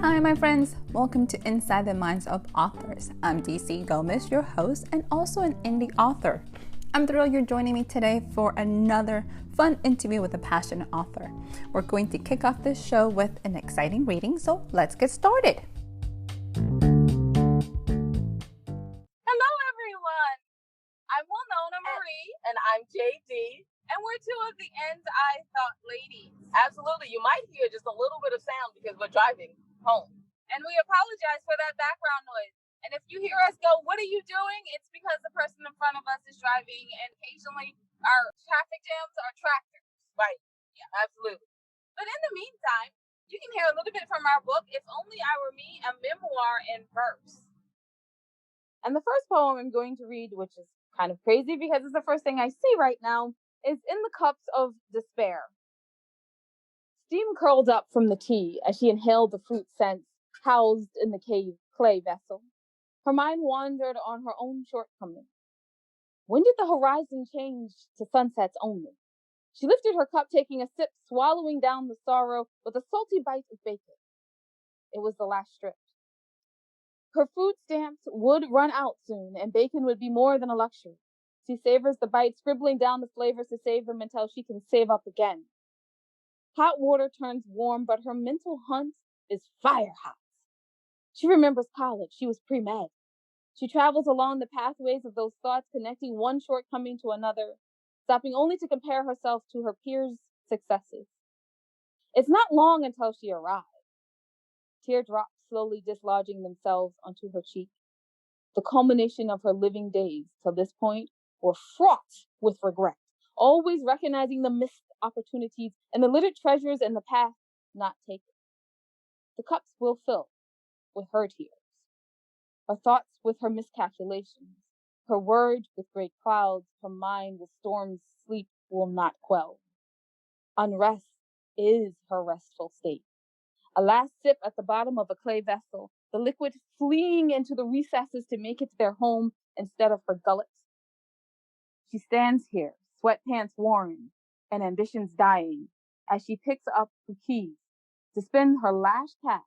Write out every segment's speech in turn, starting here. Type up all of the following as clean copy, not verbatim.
Hi, my friends. Welcome to Inside the Minds of Authors. I'm DC Gomez, your host, and also an indie author. I'm thrilled you're joining me today for another fun interview with a passionate author. We're going to kick off this show with an exciting reading, so let's get started. Hello, everyone. I'm Wilnona Marie, and I'm Jade, and we're two of the End I Thought ladies. Absolutely, you might hear just a little bit of sound because we're driving home. And we apologize for that background noise. And if you hear us go, "What are you doing?" It's because the person in front of us is driving, and occasionally our traffic jams are tractors. Right. Yeah, absolutely. But in the meantime, you can hear a little bit from our book, If Only I Were Me, a memoir in verse. And the first poem I'm going to read, which is kind of crazy because it's the first thing I see right now, is In the Cups of Despair. Steam curled up from the tea as she inhaled the fruit scents housed in the clay vessel. Her mind wandered on her own shortcomings. When did the horizon change to sunsets only? She lifted her cup, taking a sip, swallowing down the sorrow with a salty bite of bacon. It was the last strip. Her food stamps would run out soon, and bacon would be more than a luxury. She savors the bite, scribbling down the flavors to save them until she can save up again. Hot water turns warm, but her mental hunt is fire hot. She remembers college. She was pre-med. She travels along the pathways of those thoughts, connecting one shortcoming to another, stopping only to compare herself to her peers' successes. It's not long until she arrives. Teardrops slowly dislodging themselves onto her cheek. The culmination of her living days till this point were fraught with regret, always recognizing the missed opportunities and the littered treasures in the path not taken. The cups will fill with her tears, her thoughts with her miscalculations, her words with great clouds, her mind with storms sleep will not quell. Unrest is her restful state. A last sip at the bottom of a clay vessel, the liquid fleeing into the recesses to make it their home instead of her gullet. She stands here, sweatpants worn and ambitions dying, as she picks up the keys to spend her last cash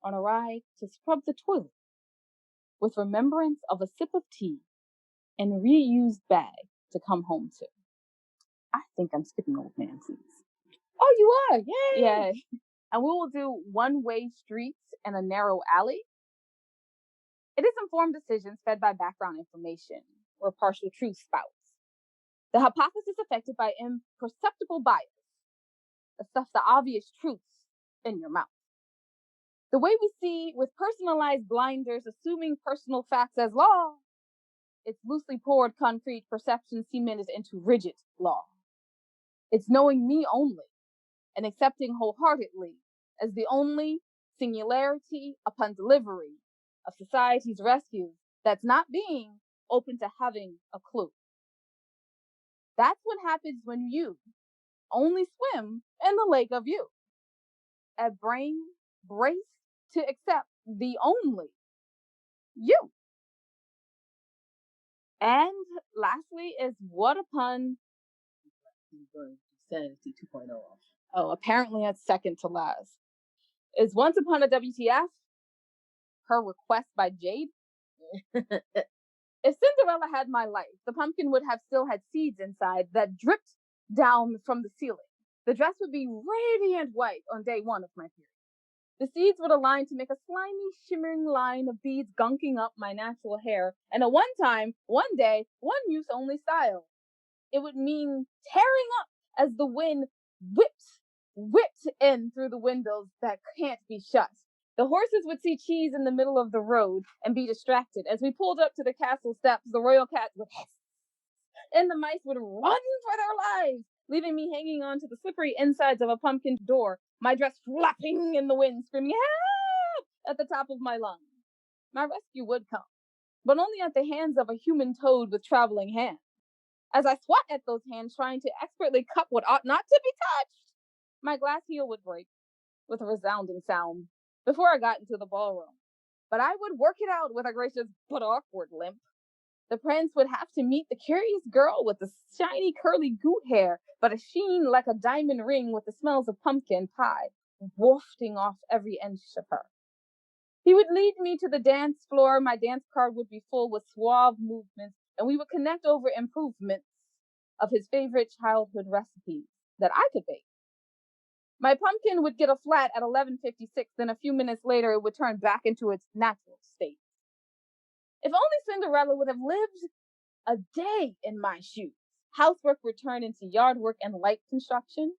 on a ride to scrub the toilet, with remembrance of a sip of tea and a reused bag to come home to. I think I'm skipping old man scenes. Oh, you are? Yay! Yeah. And we will do one-way streets and a narrow alley. It is informed decisions fed by background information or partial truth spouts. The hypothesis affected by imperceptible bias. The stuff, the obvious truths in your mouth. The way we see with personalized blinders, assuming personal facts as law, it's loosely poured concrete perception cemented into rigid law. It's knowing me only and accepting wholeheartedly as the only singularity upon delivery of society's rescue that's not being open to having a clue. That's what happens when you only swim in the lake of you. A brain braced to accept the only you. And lastly is what upon Sanity 2.0 off. Oh, apparently it's second to last. Is Once Upon a WTF, her request by Jade. If Cinderella had my life, the pumpkin would have still had seeds inside that dripped down from the ceiling. The dress would be radiant white on day one of my period. The seeds would align to make a slimy, shimmering line of beads gunking up my natural hair, and a one-time, one-day, one-use only style. It would mean tearing up as the wind whipped in through the windows that can't be shut. The horses would see cheese in the middle of the road and be distracted. As we pulled up to the castle steps, the royal cat would hiss, and the mice would run for their lives, leaving me hanging on to the slippery insides of a pumpkin door, my dress flapping in the wind, screaming, "Help!" at the top of my lungs. My rescue would come, but only at the hands of a human toad with traveling hands. As I swat at those hands, trying to expertly cut what ought not to be touched, my glass heel would break with a resounding sound before I got into the ballroom. But I would work it out with a gracious but awkward limp. The prince would have to meet the curious girl with the shiny curly goot hair, but a sheen like a diamond ring with the smells of pumpkin pie wafting off every inch of her. He would lead me to the dance floor. My dance card would be full with suave movements, and we would connect over improvements of his favorite childhood recipes that I could bake. My pumpkin would get a flat at 11:56, then a few minutes later it would turn back into its natural state. If only Cinderella would have lived a day in my shoes. Housework would turn into yard work and light construction.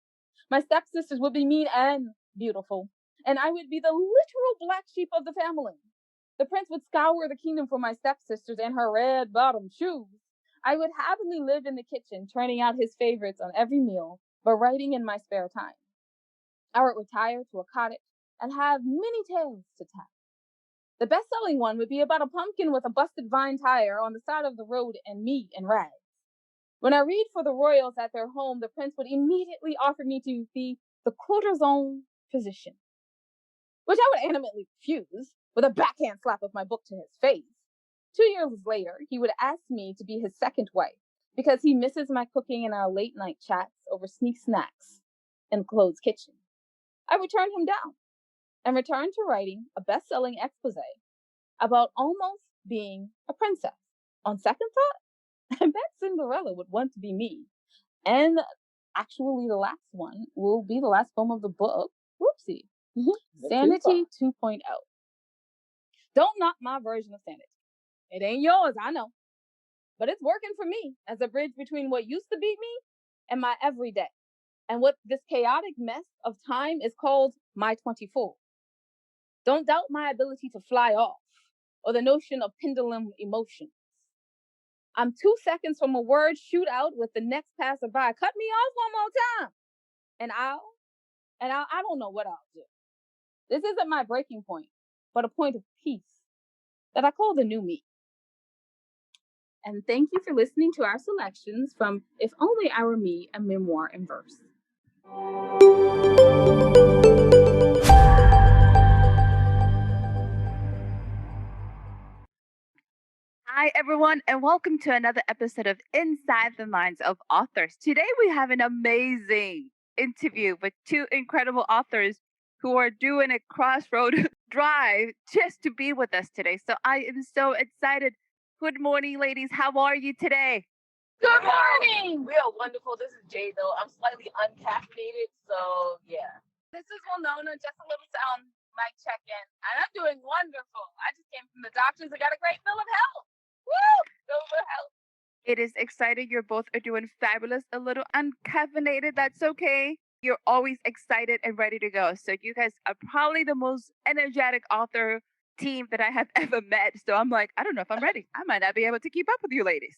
My stepsisters would be mean and beautiful, and I would be the literal black sheep of the family. The prince would scour the kingdom for my stepsisters and her red bottom shoes. I would happily live in the kitchen, turning out his favorites on every meal, but writing in my spare time. I would retire to a cottage and have many tales to tell. The best-selling one would be about a pumpkin with a busted vine tire on the side of the road and me in rags. When I read for the royals at their home, the prince would immediately offer me to be the courtesan physician, which I would animately refuse with a backhand slap of my book to his face. 2 years later, he would ask me to be his second wife because he misses my cooking and our late-night chats over sneak snacks in Claude's kitchen. I would turn him down and return to writing a best-selling expose about almost being a princess. On second thought, I bet Cinderella would want to be me. And actually, the last one will be the last poem of the book. Whoopsie. Sanity 2.0. Don't knock my version of sanity. It ain't yours, I know. But it's working for me as a bridge between what used to be me and my everyday. And what this chaotic mess of time is called my 24. Don't doubt my ability to fly off or the notion of pendulum emotions. I'm 2 seconds from a word shootout with the next passerby. Cut me off one more time. And I don't know what I'll do. This isn't my breaking point, but a point of peace that I call the new me. And thank you for listening to our selections from If Only I Were Me, a memoir in verse. Hi, everyone, and welcome to another episode of Inside the Minds of Authors. Today, we have an amazing interview with two incredible authors who are doing a crossroad drive just to be with us today. So I am so excited. Good morning, ladies. How are you today? Good morning! We are wonderful. This is Jade, though. I'm slightly uncaffeinated, so yeah. This is Wilnona, just a little sound mic check-in. And I'm doing wonderful. I just came from the doctors. I got a great bill of health. Woo! Bill of health. It is exciting. You both are doing fabulous. A little uncaffeinated. That's okay. You're always excited and ready to go. So you guys are probably the most energetic author team that I have ever met. So I'm like, I don't know if I'm ready. I might not be able to keep up with you ladies.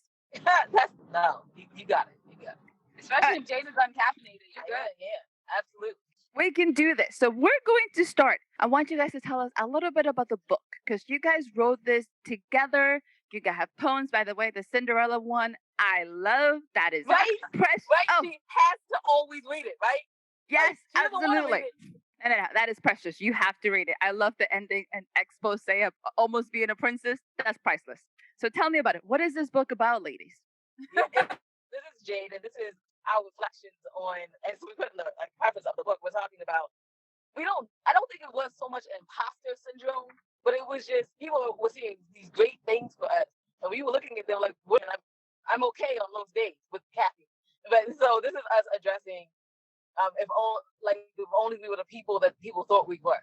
No, you got it. You got it. Especially if Jade is uncaffeinated. You're good. Yeah, absolutely. We can do this. So we're going to start. I want you guys to tell us a little bit about the book because you guys wrote this together. You guys have poems, by the way. The Cinderella one, I love. That is precious. Right? Oh. She has to always read it, right? Yes, absolutely. No, that is precious. You have to read it. I love the ending and expose of almost being a princess. That's priceless. So tell me about it. What is this book about, ladies? This is Jade, and this is our reflections on, as we put in the preface of the book, we're talking about, I don't think it was so much imposter syndrome, but it was just, people were seeing these great things for us, and we were looking at them like, what? I'm okay on those days with Kathy. But so this is us addressing, if only we were the people that people thought we were.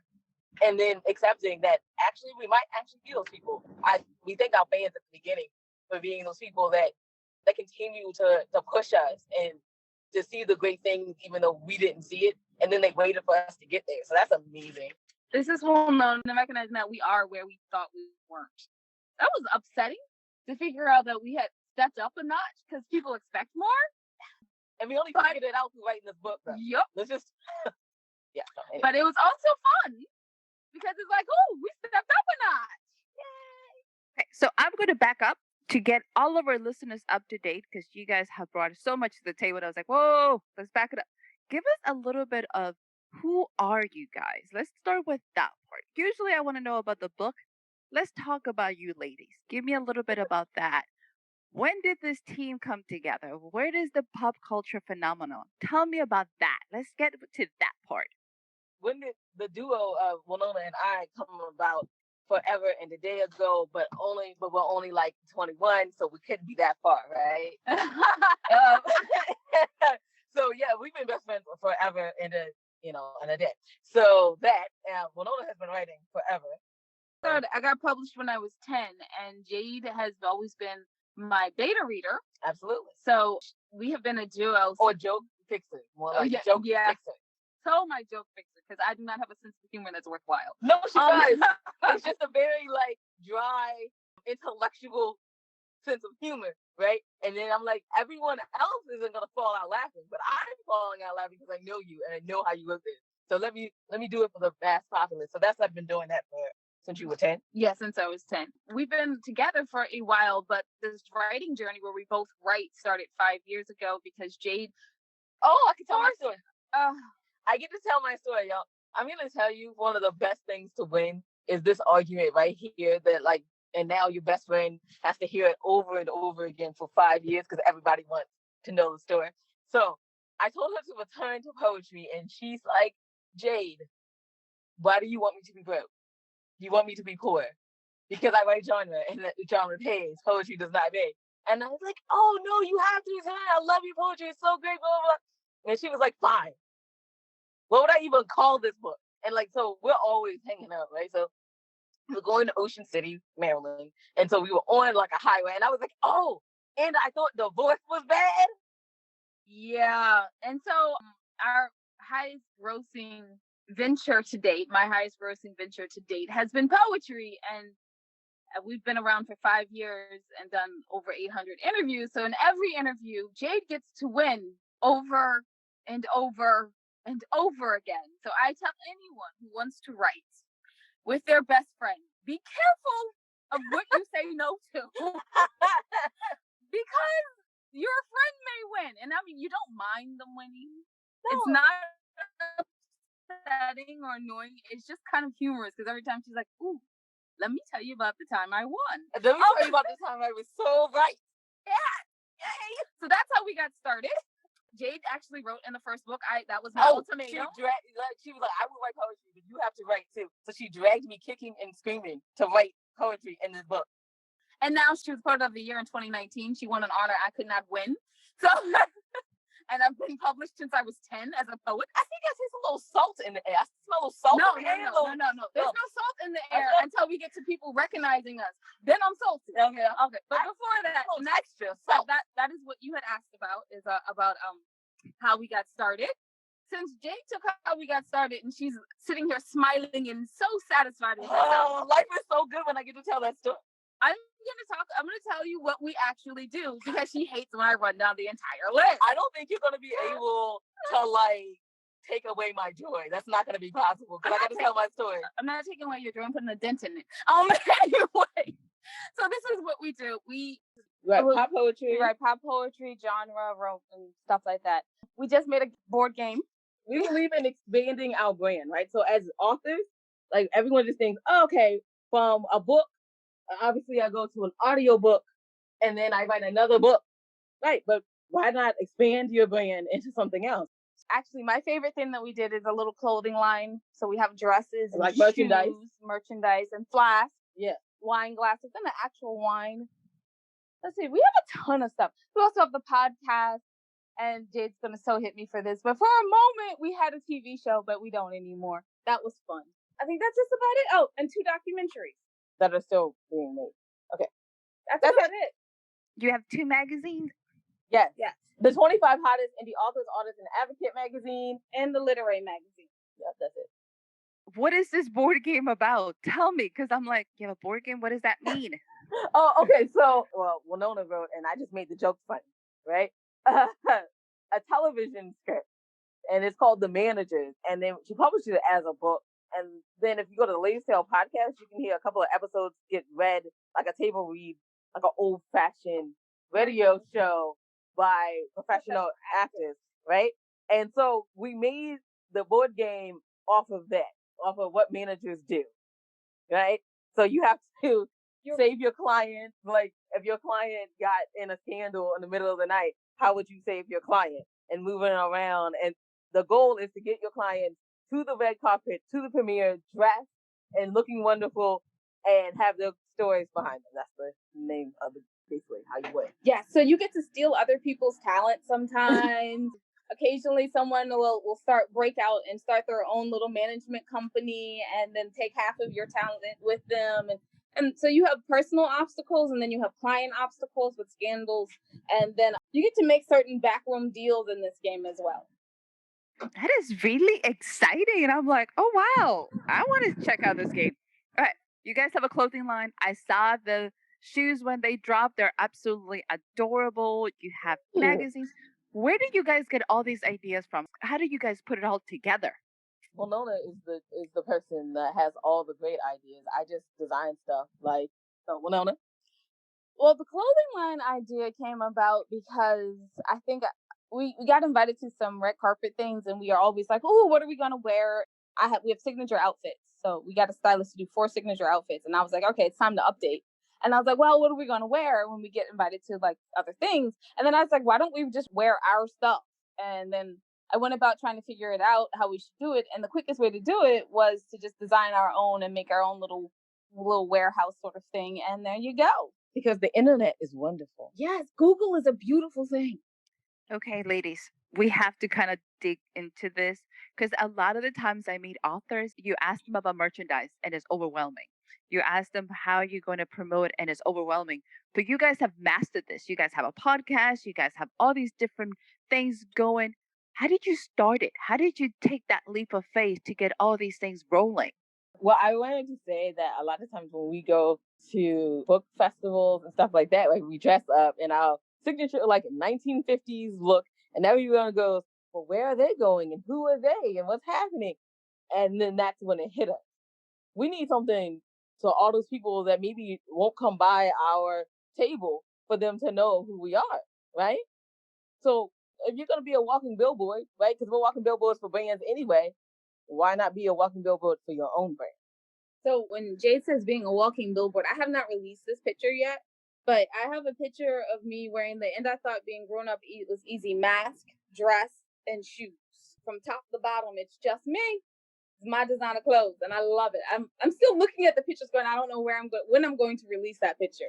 And then accepting that actually we might actually be those people. We thank our fans at the beginning for being those people that continue to push us and to see the great things even though we didn't see it. And then they waited for us to get there. So that's amazing. This is well known and recognizing that we are where we thought we weren't. That was upsetting to figure out that we had stepped up a notch because people expect more. And we only figured it out through writing this book. Though. Yep. Let's just yeah. Anyway. But it was also fun. Because it's like, oh, we stepped up a notch. Yay. Okay, so I'm going to back up to get all of our listeners up to date because you guys have brought so much to the table. I was like, whoa, let's back it up. Give us a little bit of who are you guys? Let's start with that part. Usually I want to know about the book. Let's talk about you ladies. Give me a little bit about that. When did this team come together? Where does the pop culture phenomenon? Tell me about that. Let's get to that part. When did the duo of Wilnona and I come about? forever and a day ago, but we're only like 21, so we couldn't be that far, right? So yeah, we've been best friends for forever and a day. So that Wilnona has been writing forever. I got published when I was 10, and Jade has always been my beta reader. Absolutely. So we have been a duo. Or joke fixer, more like joke fixer. So my joke fixer, because I do not have a sense of humor that's worthwhile. No, she does. It's just a very like dry, intellectual sense of humor, right? And then I'm like, everyone else isn't gonna fall out laughing, but I'm falling out laughing because I know you and I know how you look at it. So let me do it for the mass populace. So I've been doing that since you were 10? Yeah, since I was 10. We've been together for a while, but this writing journey where we both write started 5 years ago because Jade. Oh, I can tell my story. I get to tell my story, y'all. I'm gonna tell you one of the best things to win is this argument right here that like, and now your best friend has to hear it over and over again for 5 years because everybody wants to know the story. So I told her to return to poetry, and she's like, Jade, why do you want me to be broke? You want me to be poor? Because I write genre, and the genre pays. Poetry does not pay. And I was like, oh no, you have to return. I love your poetry. It's so great, blah, blah, blah. And she was like, fine. What would I even call this book? And like, so we're always hanging out, right? So we were going to Ocean City, Maryland. And so we were on like a highway, and I was like, oh, and I thought divorce was bad. Yeah. And so our highest grossing venture to date, my highest grossing venture to date has been poetry. And we've been around for 5 years and done over 800 interviews. So in every interview, Jade gets to win over and over and over again. So I tell anyone who wants to write with their best friend, be careful of what you say no to. Because your friend may win. And I mean, you don't mind them winning. No. It's not upsetting or annoying. It's just kind of humorous because every time she's like, ooh, let me tell you about the time I won. Let me tell you about the time I was so right. Yeah. Yay. So that's how we got started. Jade actually wrote in the first book. That was my ultimatum. She was like, I will write poetry, but you have to write too. So she dragged me kicking and screaming to write poetry in this book. And now she was Poet of the Year in 2019. She won an honor I could not win. So, and I've been published since I was 10 as a poet. I think I see a little salt in the air. I smell a little salt in the air. No. There's no salt in the air until we get to people recognizing us. Then I'm salty. Okay. But before that, that is what you had asked about, is about how we got started. Since Jade took how we got started, and she's sitting here smiling and so satisfied with herself. Oh, life is so good when I get to tell that story. I'm gonna tell you what we actually do, because she hates when I run down the entire list. I don't think you're gonna be able to like take away my joy. That's not gonna be possible because I gotta tell my story. I'm not taking away your joy. I'm putting a dent in it. Anyway, so this is what we do. We write pop poetry. Write pop poetry, genre, and stuff like that. We just made a board game. We believe in expanding our brand, right? So as authors, like everyone just thinks, oh, okay, from a book, obviously I go to an audio book and then I write another book, right? But why not expand your brand into something else? Actually, my favorite thing that we did is a little clothing line. So we have dresses and like shoes, merchandise and flasks, wine glasses, and the actual wine. Let's see, we have a ton of stuff. We also have the podcast, and Jade's gonna so hit me for this, but for a moment we had a TV show, but we don't anymore. That was fun. I think that's just about it. Oh, and 2 documentaries that are still being made. Okay. That's about it. You have 2 magazines? Yes. The 25 hottest indie authors, artists, and advocate magazine, and the literary magazine. Yes, that's it. What is this board game about? Tell me, because I'm like, you have a board game? What does that mean? Oh, okay. So, Wilnona wrote, and I just made the joke funny, right? A television script, and it's called The Managers, and then she published it as a book. And then if you go to the Ladies Tale podcast, you can hear a couple of episodes get read, like a table read, like an old-fashioned radio show by professional actors, right? And so we made the board game off of that, off of what managers do, right? So you have to save your client. Like if your client got in a scandal in the middle of the night, how would you save your client? And moving around. And the goal is to get your client to the red carpet, to the premiere, dressed and looking wonderful and have the stories behind them. That's the name of the basically how you win. Yeah, so you get to steal other people's talent sometimes. Occasionally someone will break out and start their own little management company and then take half of your talent with them. And so you have personal obstacles and then you have client obstacles with scandals. And then you get to make certain backroom deals in this game as well. That is really exciting. And I'm like, oh, wow, I want to check out this game. All right. You guys have a clothing line. I saw the shoes when they dropped. They're absolutely adorable. You have magazines. Where do you guys get all these ideas from? How do you guys put it all together? Wilnona is the person that has all the great ideas. I just design stuff. Like, so Wilnona. Well, the clothing line idea came about because I think we got invited to some red carpet things, and we are always like, oh, what are we gonna wear? We have signature outfits, so we got a stylist to do 4 signature outfits, and I was like, okay, it's time to update. And I was like, well, what are we gonna wear when we get invited to like other things? And then I was like, why don't we just wear our stuff? And then I went about trying to figure it out how we should do it, and the quickest way to do it was to just design our own and make our own little warehouse sort of thing, and there you go. Because the internet is wonderful. Yes, Google is a beautiful thing. Okay, ladies, we have to kind of dig into this because a lot of the times I meet authors, you ask them about merchandise and it's overwhelming. You ask them how you're going to promote and it's overwhelming. But you guys have mastered this. You guys have a podcast, you guys have all these different things going. How did you start it? How did you take that leap of faith to get all these things rolling? Well, I wanted to say that a lot of times when we go to book festivals and stuff like that, like we dress up in our signature, like 1950s look, and everyone goes, well, where are they going? And who are they? And what's happening? And then that's when it hit us. We need something so all those people that maybe won't come by our table for them to know who we are, right? So if you're going to be a walking billboard, right? Because we're walking billboards for brands anyway, why not be a walking billboard for your own brand? So when Jade says being a walking billboard, I have not released this picture yet, but I have a picture of me wearing the And I Thought Being Grown Up Was Easy mask, dress, and shoes. From top to bottom, it's just me. It's my designer clothes, and I love it. I'm still looking at the pictures going, I don't know when I'm going to release that picture.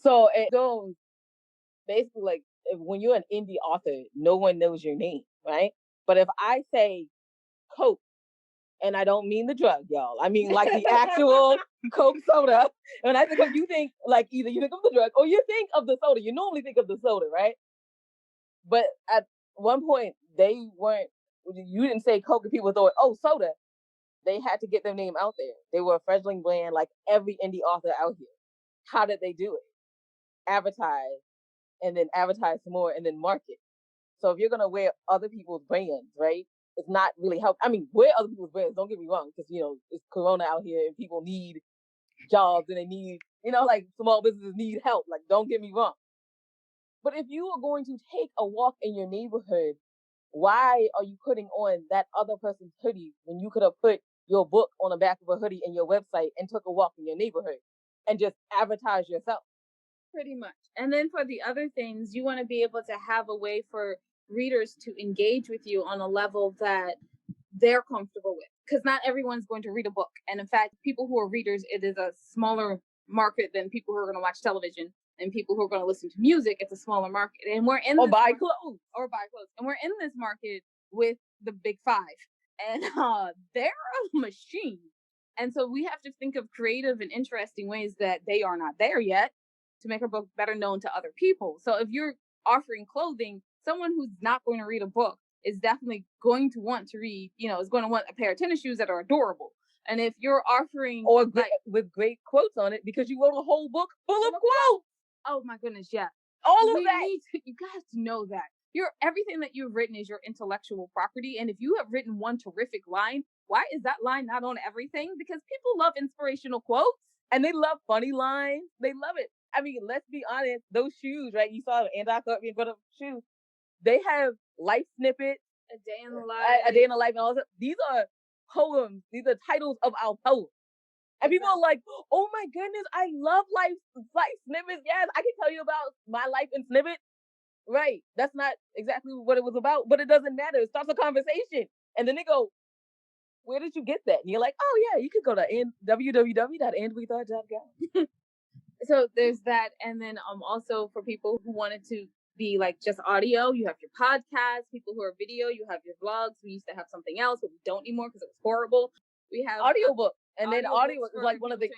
So it goes basically like when you're an indie author, no one knows your name, right? But if I say Coke, and I don't mean the drug, y'all. I mean like the actual Coke soda. And I think of you think like either you think of the drug or you think of the soda. You normally think of the soda, right? But at one point you didn't say Coke and people thought, oh, soda. They had to get their name out there. They were a fledgling brand like every indie author out here. How did they do it? Advertise and then advertise some more and then market. So if you're gonna wear other people's brands, right? It's not really help. I mean, wear other people's brands. Don't get me wrong, because it's Corona out here and people need jobs and they need, like small businesses need help. Like, don't get me wrong. But if you are going to take a walk in your neighborhood, why are you putting on that other person's hoodie when you could have put your book on the back of a hoodie in your website and took a walk in your neighborhood and just advertise yourself? Pretty much. And then for the other things, you want to be able to have a way for readers to engage with you on a level that they're comfortable with, because not everyone's going to read a book. And in fact, people who are readers, it is a smaller market than people who are going to watch television and people who are going to listen to music. It's a smaller market, and we're in buy clothes, and we're in this market with the big 5, and they're a machine. And so we have to think of creative and interesting ways that they are not there yet to make our book better known to other people. So if you're offering clothing, someone who's not going to read a book is definitely going to want to read, is going to want a pair of tennis shoes that are adorable. And if you're offering with great quotes on it because you wrote a whole book full of quotes. Oh my goodness, yeah. All of that. You guys know that. Everything that you've written is your intellectual property. And if you have written one terrific line, why is that line not on everything? Because people love inspirational quotes. And they love funny lines. They love it. I mean, let's be honest, those shoes, right? You saw And I Thought Being Grown Up shoes. They have life snippets, a day in the life, and all that. These are poems. These are titles of our poems. And people are like, oh my goodness, I love life snippets. Yes, I can tell you about my life in snippets. Right. That's not exactly what it was about, but it doesn't matter. It starts a conversation. And then they go, where did you get that? And you're like, oh yeah, you could go to www.andwethought.com. So there's that, and then also for people who wanted to be like just audio, you have your podcast. People who are video, you have your vlogs. We used to have something else, but we don't anymore because it was horrible. We have audiobook, and then audio is like one of the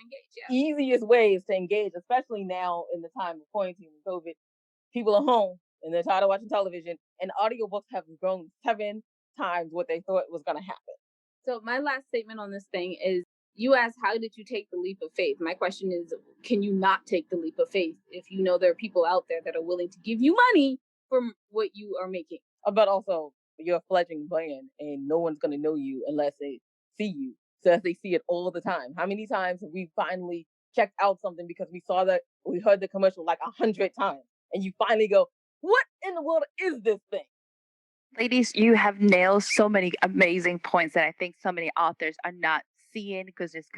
easiest ways to engage, especially now in the time of quarantine and COVID. People are home and they're tired of watching television, and audiobooks have grown 7 times what they thought was going to happen. So my last statement on this thing is, you asked, how did you take the leap of faith? My question is, can you not take the leap of faith if you know there are people out there that are willing to give you money for what you are making? But also, you're a fledgling brand, and no one's going to know you unless they see you. So if they see it all the time. How many times have we finally checked out something because we heard the commercial like 100 times, and you finally go, what in the world is this thing? Ladies, you have nailed so many amazing points that I think so many authors are not seeing because it's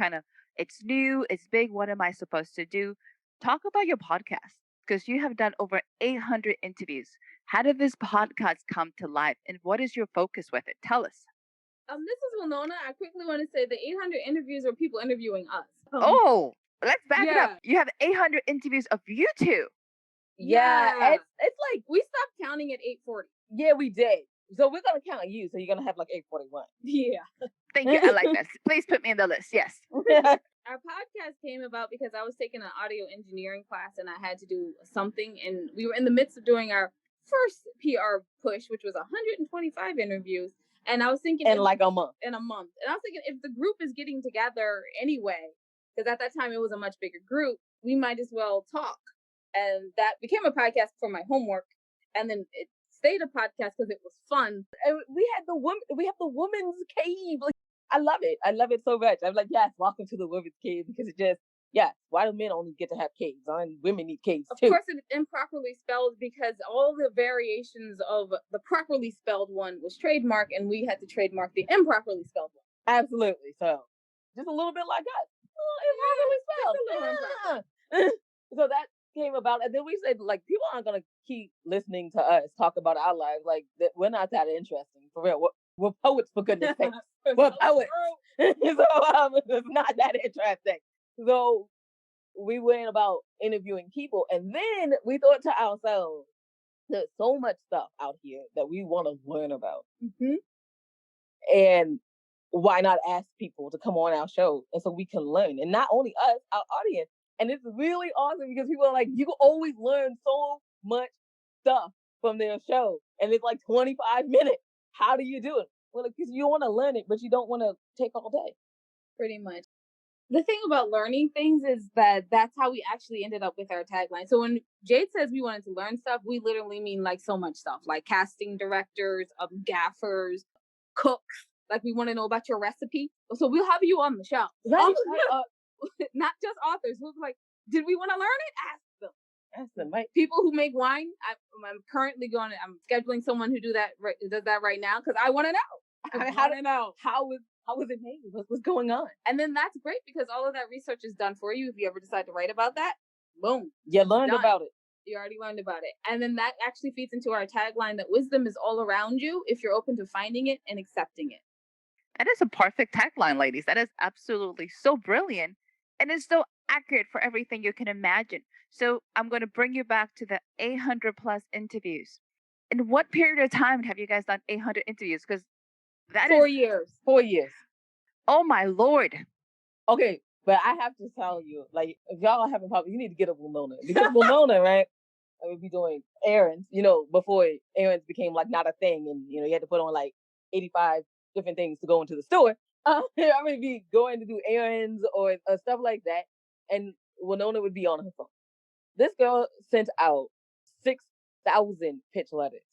new, it's big. What am I supposed to do? Talk about your podcast because you have done over 800 interviews. How did this podcast come to life, and what is your focus with it? Tell us. This is Wilnona. I quickly want to say the 800 interviews are people interviewing us. Let's back it up. You have 800 interviews of you two. Yeah. It's like we stopped counting at 840. Yeah, we did. So we're going to count you. So you're going to have like 841. Yeah. Thank you. I like that. Please put me in the list. Yes. Our podcast came about because I was taking an audio engineering class and I had to do something. And we were in the midst of doing our first PR push, which was 125 interviews. And I was thinking... In like a month. In a month. And I was thinking, if the group is getting together anyway, because at that time it was a much bigger group, we might as well talk. And that became a podcast for my homework. And then it stayed a podcast because it was fun. And we have the women's cave. Like, I love it. I love it so much. I'm like, yes, welcome to the women's cave, because it just, yes, why do men only get to have caves? And women need caves too. Of course, it's improperly spelled because all the variations of the properly spelled one was trademarked, and we had to trademark the improperly spelled one. Absolutely. So just a little bit like us. Improperly spelled. So that came about, and then we said, like, people aren't gonna keep listening to us talk about our lives. Like, that we're not that interesting, for real. We're poets, for goodness sake. We're poets. So it's not that interesting. So we went about interviewing people, and then we thought to ourselves, there's so much stuff out here that we want to learn about. Mm-hmm. And why not ask people to come on our show, and so we can learn, and not only us, our audience. And it's really awesome because people are like, you can always learn so much stuff from their show, and it's like 25 minutes. How do you do it? Well, because you want to learn it, but you don't want to take all day. Pretty much. The thing about learning things is that that's how we actually ended up with our tagline. So when Jade says we wanted to learn stuff, we literally mean like so much stuff, like casting directors, gaffers, cooks. Like, we want to know about your recipe. So we'll have you on the show. Not just authors. We'll be like, did we want to learn it? Ask them. Ask them, right? People who make wine. I'm currently I'm scheduling someone who does that right now, because I want to know. How was it made? What's going on? And then that's great, because all of that research is done for you. If you ever decide to write about that, boom. You learned about it. You already learned about it. And then that actually feeds into our tagline that wisdom is all around you if you're open to finding it and accepting it. That is a perfect tagline, ladies. That is absolutely so brilliant. And it's so accurate for everything you can imagine. So I'm going to bring you back to the 800 plus interviews. In what period of time have you guys done 800 interviews? Because that 4 years. 4 years. Oh, my Lord. Okay, but I have to tell you, like, if y'all are having problems, you need to get up Wilnona. Because Wilnona, right, I would be doing errands, before errands became, like, not a thing. And, you had to put on, like, 85 different things to go into the store. I would be going to do errands or stuff like that, and Wilnona would be on her phone. This girl sent out 6,000 pitch letters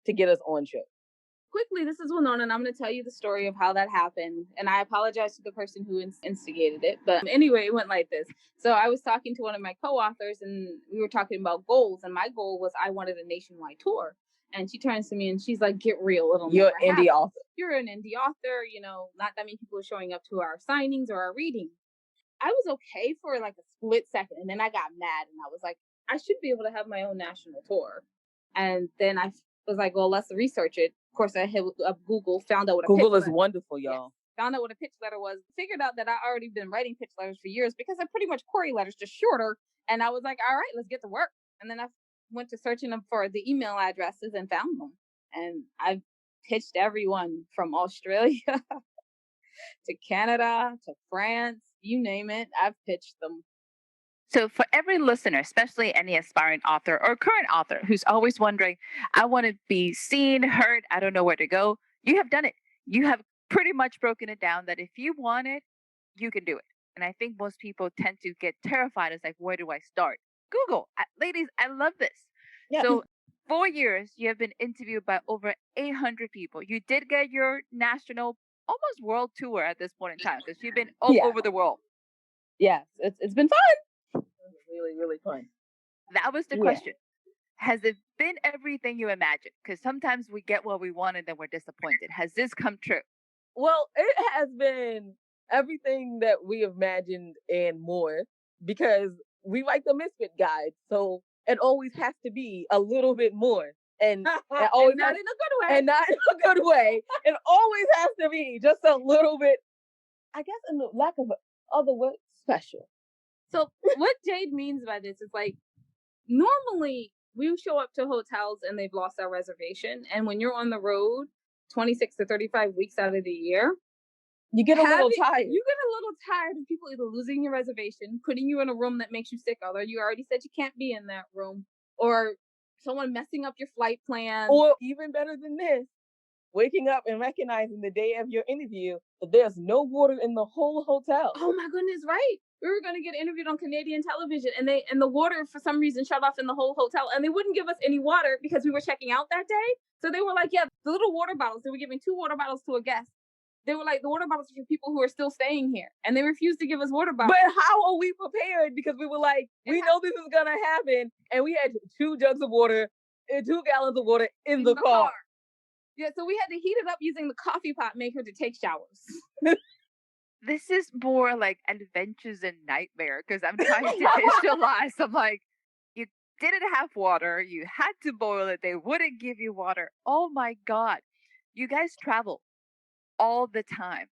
to get us on show. Quickly, this is Wilnona, and I'm going to tell you the story of how that happened. And I apologize to the person who instigated it. But anyway, it went like this. So I was talking to one of my co-authors, and we were talking about goals. And my goal was I wanted a nationwide tour. And she turns to me and she's like, get real. You're an indie author. You're an indie author. Not that many people are showing up to our signings or our readings. I was okay for like a split second. And then I got mad and I was like, I should be able to have my own national tour. And then I was like, well, let's research it. Of course, I hit up Google, found out what Google is wonderful, y'all. found out what a pitch letter was, figured out that I already been writing pitch letters for years because they're pretty much query letters, just shorter. And I was like, all right, let's get to work. And then I went to searching them for the email addresses and found them. And I've pitched everyone from Australia to Canada to France, you name it. I've pitched them. So, for every listener, especially any aspiring author or current author who's always wondering, I want to be seen, heard, I don't know where to go, you have done it. You have pretty much broken it down that if you want it, you can do it. And I think most people tend to get terrified. It's like, where do I start? Google. Ladies, I love this. Yeah. So, 4 years, you have been interviewed by over 800 people. You did get your national, almost world tour at this point in time because you've been all over the world. Yes, it's been fun. Really, really fun. That was the question. Has it been everything you imagined? Because sometimes we get what we want and then we're disappointed. Has this come true? Well, it has been everything that we imagined and more, because we write the Misfit Guide, so it always has to be a little bit more. And it always and not in a good way. And not in a good way. It always has to be just a little bit, I guess, in the lack of other word, special. So what Jade means by this is like, normally we show up to hotels and they've lost our reservation. And when you're on the road 26 to 35 weeks out of the year, you get a little tired. You get a little tired of people either losing your reservation, putting you in a room that makes you sick, although you already said you can't be in that room, or someone messing up your flight plan. Or even better than this, waking up and recognizing the day of your interview that there's no water in the whole hotel. Oh my goodness, right. We were going to get interviewed on Canadian television, and the water for some reason shut off in the whole hotel, and they wouldn't give us any water because we were checking out that day. So they were like, yeah, the little water bottles, they were giving 2 water bottles to a guest. They were like, the water bottles are for people who are still staying here, and they refused to give us water bottles. But how are we prepared? Because we were like, we know this is going to happen, and we had 2 jugs of water and 2 gallons of water in the car. Yeah, so we had to heat it up using the coffee pot maker to take showers. This is more like Adventures in Nightmare because I'm trying to visualize. I'm like, you didn't have water. You had to boil it. They wouldn't give you water. Oh my God. You guys travel all the time.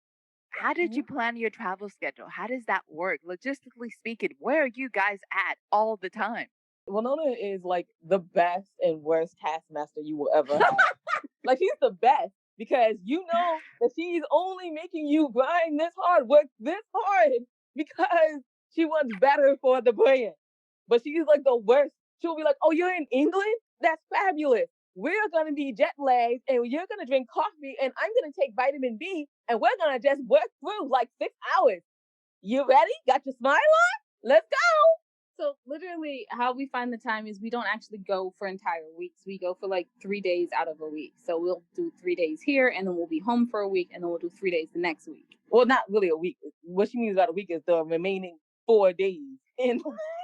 How did you plan your travel schedule? How does that work? Logistically speaking, where are you guys at all the time? Wilnona is like the best and worst taskmaster you will ever have. Like, she's the best because you know that she's only making you grind this hard, work this hard because she wants better for the brand. But she's like the worst. She'll be like, oh, you're in England? That's fabulous. We're going to be jet lagged and you're going to drink coffee and I'm going to take vitamin B and we're going to just work through like 6 hours. You ready? Got your smile on? Let's go. So literally how we find the time is we don't actually go for entire weeks. We go for like 3 days out of a week. So we'll do 3 days here and then we'll be home for a week and then we'll do 3 days the next week. Well, not really a week. What she means about a week is the remaining 4 days in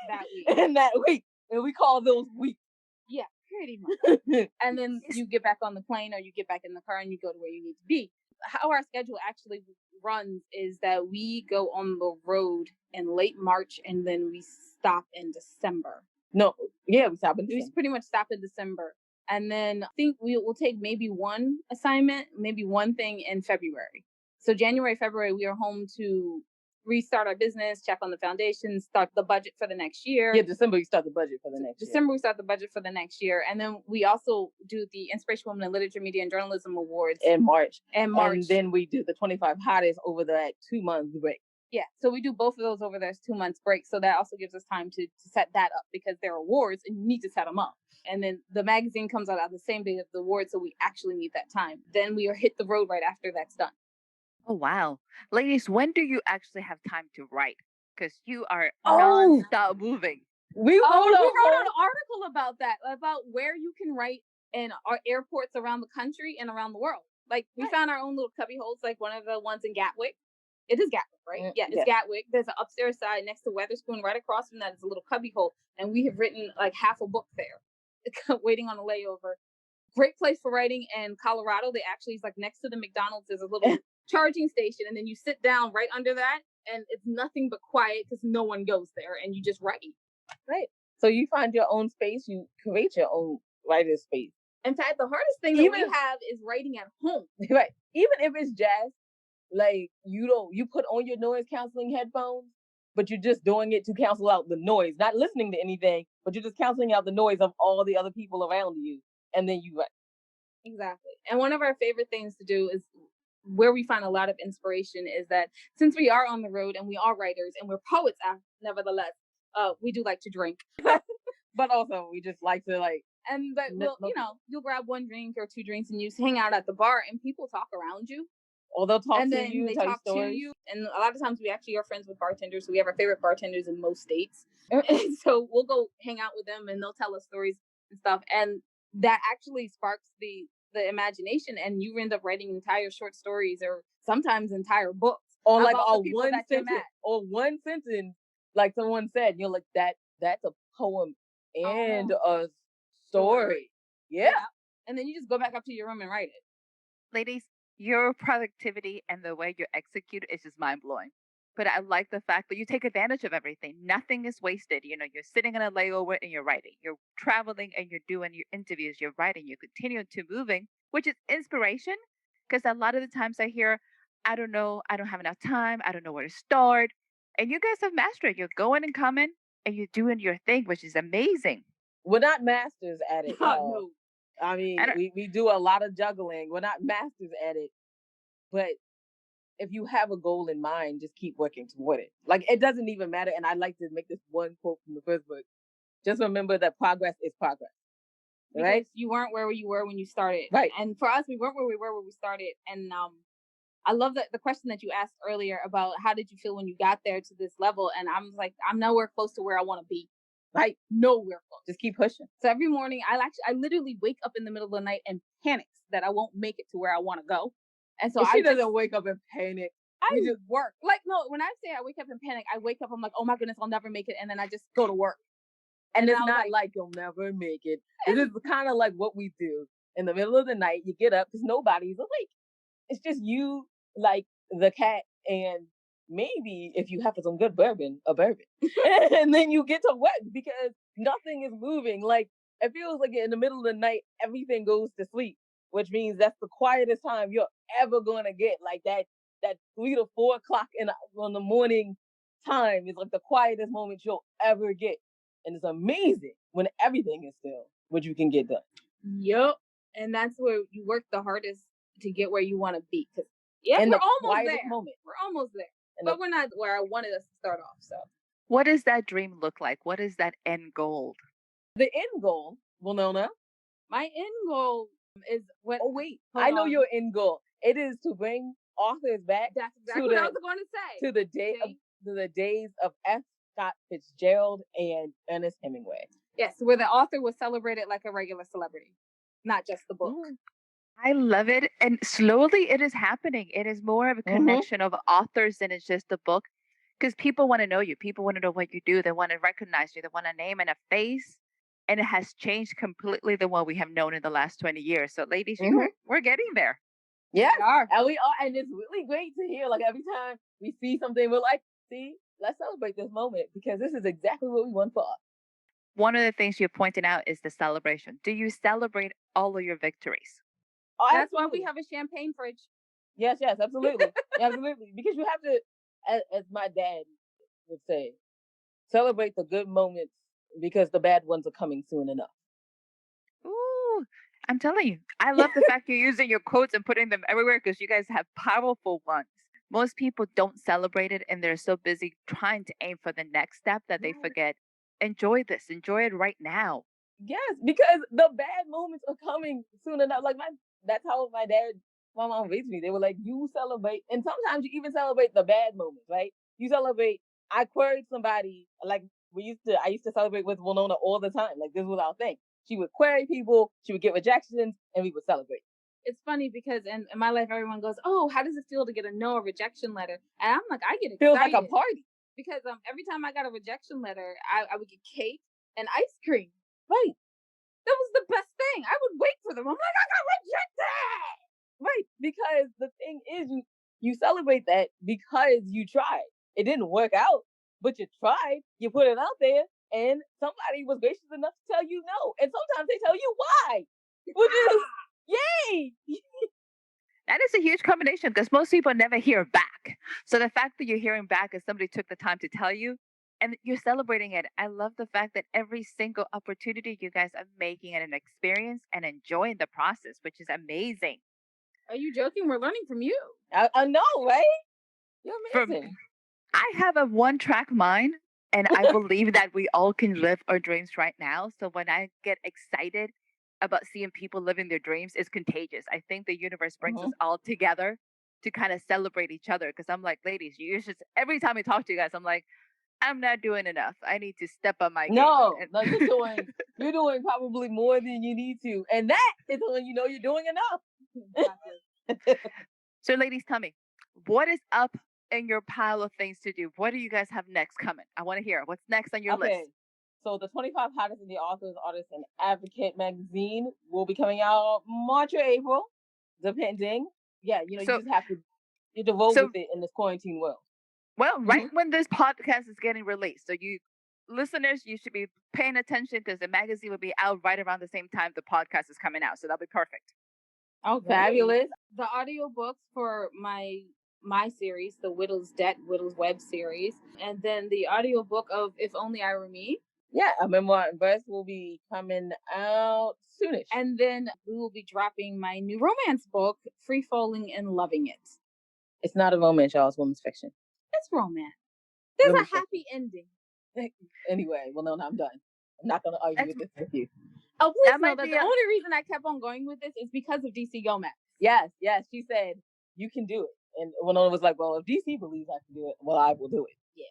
that week. In that week. And we call those weeks. Yeah, pretty much. And then you get back on the plane or you get back in the car and you go to where you need to be. How our schedule actually runs is that we go on the road in late March and then we stop in December. No, yeah, we stop in December. We pretty much stop in December. And then I think we will take maybe one assignment, maybe one thing in February. So January, February, we are home to restart our business, check on the foundation, start the budget for the next year. Yeah, December, we start the budget for the next year. December, we start the budget for the next year. And then we also do the Inspiration Women in Literature, Media, and Journalism Awards. In March. And then we do the 25 hottest over that 2 months break. Yeah, so we do both of those over those 2 months break. So that also gives us time to set that up because they're awards and you need to set them up. And then the magazine comes out on the same day of the awards, so we actually need that time. Then we are hit the road right after that's done. Oh, wow. Ladies, when do you actually have time to write? Because you are non-stop moving. We wrote an article about that, about where you can write in our airports around the country and around the world. Like, we found our own little cubby holes, like one of the ones in Gatwick. It is Gatwick, right? Yeah, it's Gatwick. There's an upstairs side next to Weatherspoon. Right across from that is a little cubby hole. And we have written like half a book there, waiting on a layover. Great place for writing in Colorado. They actually, is like next to the McDonald's, there's a little charging station. And then you sit down right under that. And it's nothing but quiet because no one goes there. And you just write. Right. So you find your own space. You create your own writer's space. In fact, the hardest thing that we have is writing at home. Right. Even if it's jazz. like you put on your noise canceling headphones, but you're just doing it to cancel out the noise, not listening to anything, but you're just canceling out the noise of all the other people around you, and then you write. Exactly. And one of our favorite things to do is where we find a lot of inspiration is that since we are on the road and we are writers and we're poets, nevertheless, we do like to drink. But also we just like to you'll grab one drink or two drinks and you hang out at the bar and people talk around you. Or they'll talk and to then you, they tell talk you to stories. you. And a lot of times we actually are friends with bartenders. So we have our favorite bartenders in most states. And so we'll go hang out with them and they'll tell us stories and stuff. And that actually sparks the imagination, and you end up writing entire short stories or sometimes entire books. Or like one sentence, like someone said, you're like, that's a poem and a story. Yeah. And then you just go back up to your room and write it. Ladies, your productivity and the way you execute is just mind-blowing. But I like the fact that you take advantage of everything. Nothing is wasted. You're sitting in a layover and you're writing. You're traveling and you're doing your interviews. You're writing. You continue to moving, which is inspiration. Because a lot of the times I hear, I don't know, I don't have enough time. I don't know where to start. And you guys have mastered it. You're going and coming and you're doing your thing, which is amazing. We're not masters at it. No. I mean, we do a lot of juggling. We're not masters at it. But if you have a goal in mind, just keep working toward it. Like, it doesn't even matter. And I like to make this one quote from the first book. Just remember that progress is progress. Because right? You weren't where you were when you started. Right. And for us, we weren't where we were when we started. And I love the question that you asked earlier about how did you feel when you got there to this level? And I'm like, I'm nowhere close to where I want to be. Right. Nowhere close. Just keep pushing. So every morning, I literally wake up in the middle of the night and panic that I won't make it to where I want to go. And so she doesn't wake up and panic. I just work. Like, no, when I say I wake up in panic, I wake up, I'm like, oh my goodness, I'll never make it. And then I just go to work. And it's not like you'll never make it. It is kind of like what we do in the middle of the night. You get up because nobody's awake. It's just you, like the cat, and maybe if you have some good bourbon, a bourbon. And then you get to work because nothing is moving. Like, it feels like in the middle of the night, everything goes to sleep, which means that's the quietest time you're ever going to get. Like that 3 to 4 o'clock in the morning time is like the quietest moment you'll ever get. And it's amazing when everything is still what you can get done. Yep. And that's where you work the hardest to get where you want to be. Yeah, we're almost there. We're almost there. But we're not where I wanted us to start off. So what does that dream look like? What is that end goal? The end goal, Wilnona. My end goal is what... Oh, wait. I know your end goal. It is to bring authors back. That's exactly what I was going to say. To the days of F. Scott Fitzgerald and Ernest Hemingway. Yes, where the author was celebrated like a regular celebrity, not just the book. I love it. And slowly it is happening. It is more of a connection of authors than it's just the book. Because people want to know you. People want to know what you do. They want to recognize you. They want a name and a face. And it has changed completely than what we have known in the last 20 years. So ladies, we're getting there. Yeah, and we are. And it's really great to hear. Like, every time we see something, we're like, see, let's celebrate this moment because this is exactly what we want for us. One of the things you're pointing out is the celebration. Do you celebrate all of your victories? Oh, that's why we have a champagne fridge. Yes, absolutely. Absolutely. Because you have to, as my dad would say, celebrate the good moments because the bad ones are coming soon enough. Ooh, I'm telling you, I love the fact you're using your quotes and putting them everywhere because you guys have powerful ones. Most people don't celebrate it and they're so busy trying to aim for the next step that they forget. Enjoy this. Enjoy it right now. Yes, because the bad moments are coming soon enough. Like, that's how my mom raised me. They were like, you celebrate. And sometimes you even celebrate the bad moments, right? You celebrate. I queried somebody, like I used to celebrate with Wilnona all the time. Like, this was our thing. She would query people. She would get rejections and we would celebrate. It's funny because in my life, everyone goes, oh, how does it feel to get a no or rejection letter? And I'm like, I get excited. Feels like a party. Because every time I got a rejection letter, I would get cake and ice cream. Right. That was the best thing. I would wait for them. I'm like, I got rejected. Right. Because the thing is, you celebrate that because you tried. It didn't work out, but you tried. You put it out there and somebody was gracious enough to tell you no. And sometimes they tell you why. Which is, yay! That is a huge combination because most people never hear back. So the fact that you're hearing back is somebody took the time to tell you and you're celebrating it. I love the fact that every single opportunity you guys are making it an experience and enjoying the process, which is amazing. Are you joking? We're learning from you. I know, right? You're From amazing. I have a one-track mind, and I believe that we all can live our dreams right now. So when I get excited about seeing people living their dreams, it's contagious. I think the universe brings us all together to kind of celebrate each other. Because I'm like, ladies, you just every time I talk to you guys, I'm like, I'm not doing enough. I need to step up my game. No, you're doing probably more than you need to, and that is when you know you're doing enough. So, ladies, tell me, what is up in your pile of things to do? What do you guys have next coming? I want to hear what's next on your list. So the 25 hottest indie authors, artists, and advocate magazine will be coming out March or April, depending. Yeah, you just have to roll with it in this quarantine world. Well, right when this podcast is getting released, so you listeners, you should be paying attention because the magazine will be out right around the same time the podcast is coming out. So that'll be perfect. Oh, fabulous. The audiobooks for my series, the Whittle's Web series, and then the audiobook of If Only I Were Me. Yeah, a memoir and verse will be coming out soonish. And then we will be dropping my new romance book, Free Falling and Loving It. It's not a romance, y'all. It's women's fiction. It's romance. There's a happy ending. Anyway, well, no, I'm done. I'm not going to argue with you. Oh, please know that the only reason I kept on going with this is because of DC Gomez. Yes. She said, you can do it. And Wilnona was like, well, if DC believes I can do it, well, I will do it. Yeah.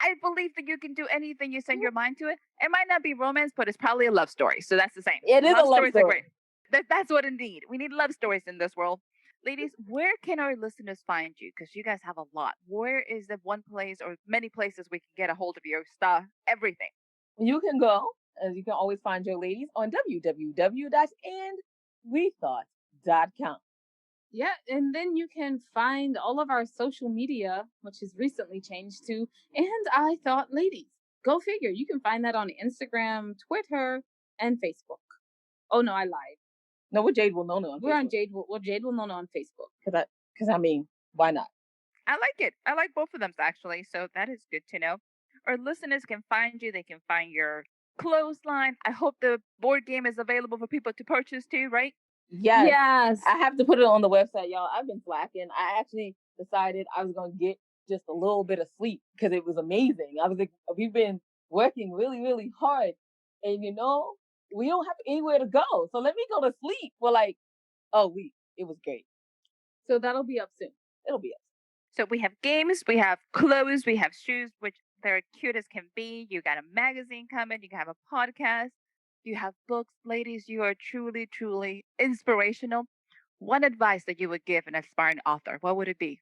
I believe that you can do anything you send your mind to it. It might not be romance, but it's probably a love story. So that's the same. It is a love story. That's what indeed. We need love stories in this world. Ladies, where can our listeners find you? Because you guys have a lot. Where is the one place or many places we can get a hold of your stuff, everything? You can go, as you can always find your ladies on www.andwethought.com. Yeah, and then you can find all of our social media, which has recently changed to And I Thought Ladies. Go figure. You can find that on Instagram, Twitter, and Facebook. Oh, no, I lied. No, we're Jade Wilnona on Facebook. We're on Jade Wilnona on Facebook. Because I mean, why not? I like it. I like both of them, actually. So that is good to know. Our listeners can find you. They can find your clothesline. I hope the board game is available for people to purchase too, right? Yes. I have to put it on the website, y'all. I've been slacking. I actually decided I was going to get just a little bit of sleep because it was amazing. I was like, we've been working really, really hard. And, we don't have anywhere to go. So let me go to sleep for like a week. It was great. So that'll be up soon. It'll be up soon. So we have games, we have clothes, we have shoes, which they're cute as can be. You got a magazine coming. You have a podcast. You have books. Ladies, you are truly, truly inspirational. One advice that you would give an aspiring author, what would it be?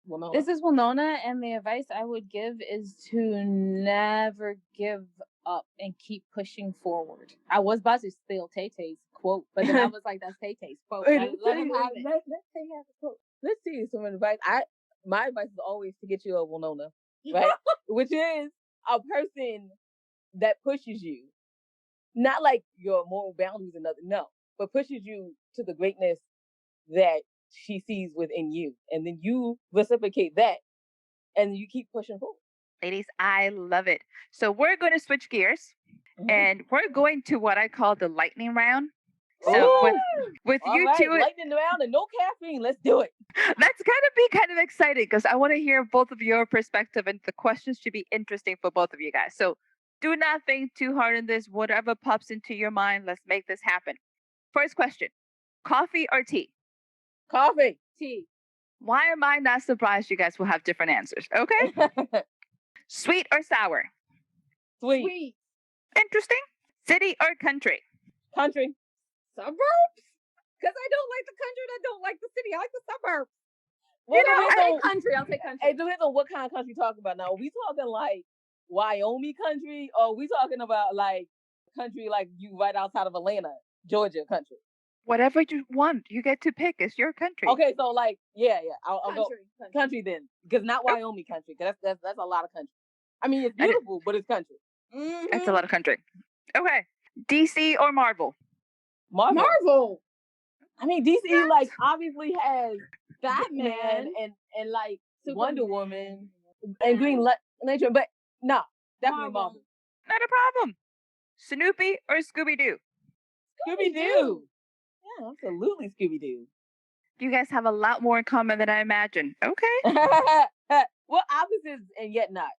Wilnona. This is Wilnona, and the advice I would give is to never give up and keep pushing forward. I was about to steal Tay-Tay's quote, but then I was like, that's Tay-Tay's quote. Let him have it. Let Tay have the quote. Let's see some advice. My advice is always to get you a Wilnona, right? Which is a person that pushes you. Not like your moral boundaries and nothing, no, but pushes you to the greatness that she sees within you. And then you reciprocate that and you keep pushing forward. Ladies, I love it. So we're going to switch gears and we're going to what I call the lightning round. So with you two, lightning round and no caffeine. Let's do it. That's going to be kind of exciting because I want to hear both of your perspective and the questions should be interesting for both of you guys. So do not think too hard on this. Whatever pops into your mind, let's make this happen. First question, coffee or tea? Coffee. Tea. Why am I not surprised you guys will have different answers? Okay. Sweet or sour? Sweet. Interesting. City or country? Country. Suburbs? Because I don't like the country and I don't like the city. I like the suburbs. Well, I'll take country. It depends on what kind of country you're talking about now. Are we talking like Wyoming country, or we talking about like country like you right outside of Atlanta, Georgia country? Whatever you want, you get to pick. It's your country. Okay, so like, I'll go country then, because not Wyoming country, because that's a lot of country. I mean, it's beautiful, but it's country. Mm-hmm. That's a lot of country. Okay, DC or Marvel? Marvel. I mean, DC like obviously has Batman and like Wonder Woman and Green Lantern, but no, definitely Marvel. Not a problem. Snoopy or Scooby-Doo? Scooby-Doo. Yeah, absolutely Scooby-Doo. You guys have a lot more in common than I imagined. Okay. Well, opposites and yet not.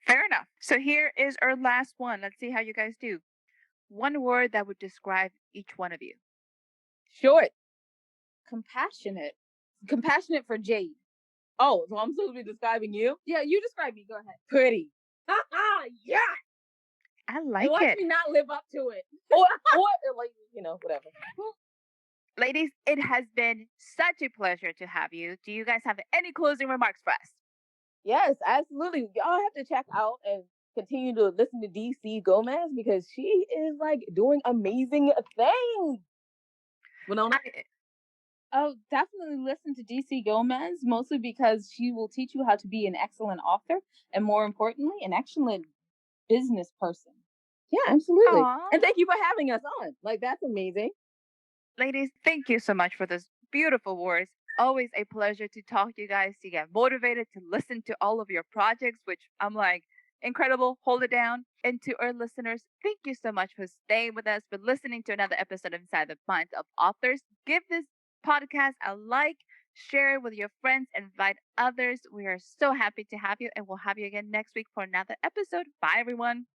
Fair enough. So here is our last one. Let's see how you guys do. One word that would describe each one of you. Short. Compassionate. Compassionate for Jade. Oh, so I'm supposed to be describing you? Yeah, you describe me. Go ahead. Pretty. Yeah. I like Watch it. me not live up to it. or like, whatever. Ladies, it has been such a pleasure to have you. Do you guys have any closing remarks for us? Yes, absolutely. Y'all have to check out and continue to listen to DC Gomez because she is like doing amazing things. Wilnona? Oh, definitely listen to DC Gomez, mostly because she will teach you how to be an excellent author and, more importantly, an excellent business person. Yeah, absolutely. Aww. And thank you for having us on. Like, that's amazing. Ladies, thank you so much for those beautiful words. Always a pleasure to talk to you guys, to get motivated, to listen to all of your projects, which I'm like, incredible, hold it down. And to our listeners, thank you so much for staying with us, for listening to another episode of Inside the Minds of Authors. Give this podcast a like, share it with your friends, invite others. We are so happy to have you, and we'll have you again next week for another episode. Bye, everyone.